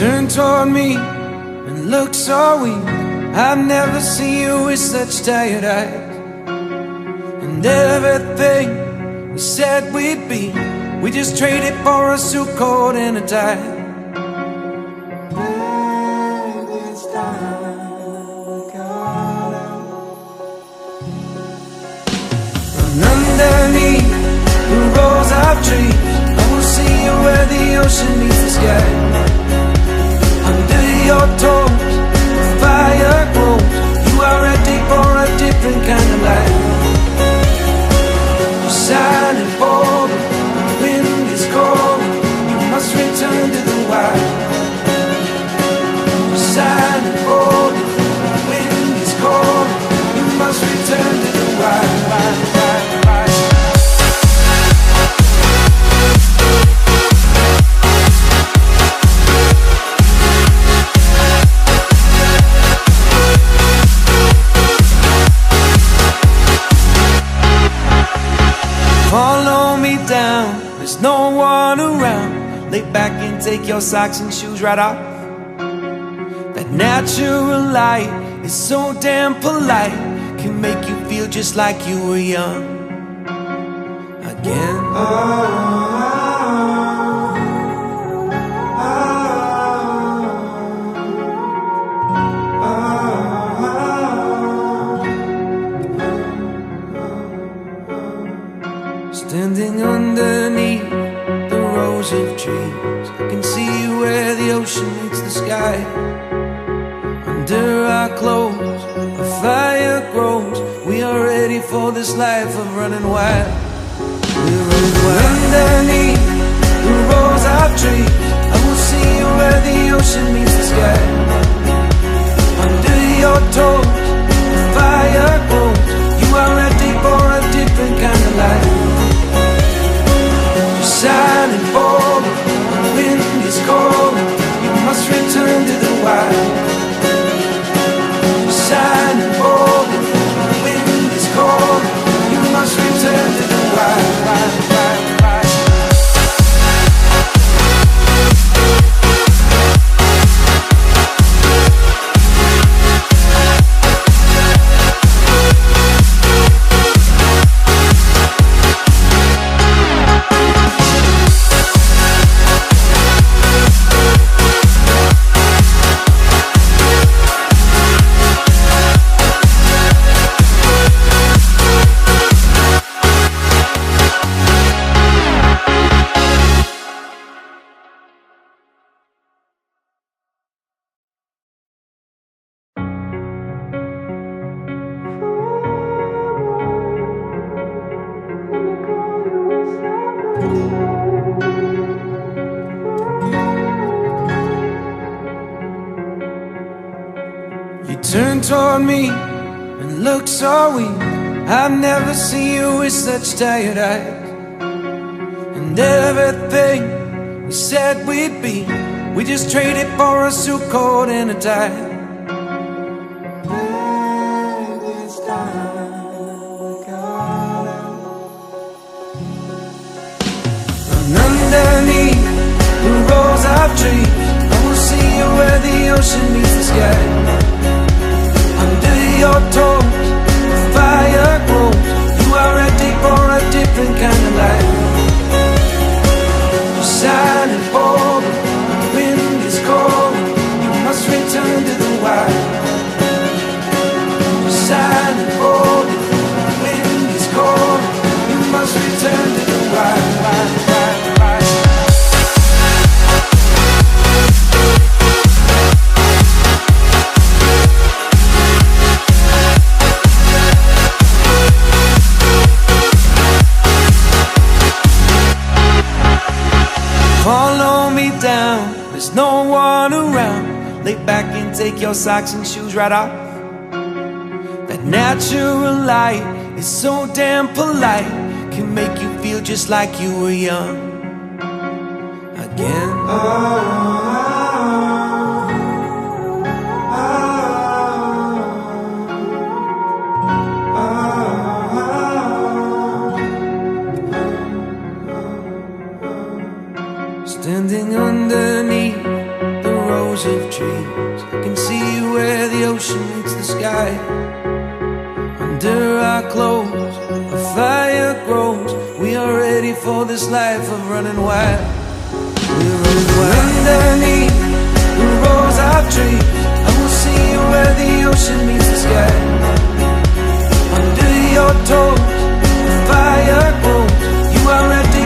Turn toward me and look so weak. I've never seen you with such tired eyes. And everything we said we'd be, we just traded for a suit coat and a tie. This time we got out. And underneath the rows of trees, I will see you where the ocean meets the sky. Under your toes, the fire grows. You are ready for a different kind of life. You're shining bold, the wind is cold. You must return to the wild. You're shining bold, the wind is cold. You must return to the wild. Follow me down, there's no one around. Lay back and take your socks and shoes right off. That natural light is so damn polite, can make you feel just like you were young again. Standing underneath the rows of trees, I can see where the ocean meets the sky. Under our clothes, a fire grows. We are ready for this life of running wild. We're running wild. Underneath the rows of trees, I will see you where the ocean meets the sky. Under your toes, the fire grows. You are ready for a different kind of life. Shining bold, the wind is cold. You must return to the wild. Shining bold, the wind is cold. You must return to the wild. Turn toward me and look so weak. I've never seen you with such tired eyes. And everything we said we'd be, we just traded for a suit coat and a tie. This time we got out. And underneath the rows of trees, I will see you where the ocean meets the sky. Under your toes, the fire grows. You are ready for a different kind of life. You're shining bold, the wind is cold. You must return to the wild. You're shining bold, the wind is cold. You must return to the wild. Follow me down, there's no one around. Lay back and take your socks and shoes right off. That natural light is so damn polite, can make you feel just like you were young again. Standing underneath the road rows of trees. I can see where the ocean meets the sky. Under our clothes, a fire grows. We are ready for this life of running wild. We're running wild. Underneath the rows of trees, I will see where the ocean meets the sky. Under your toes, the fire grows. You are ready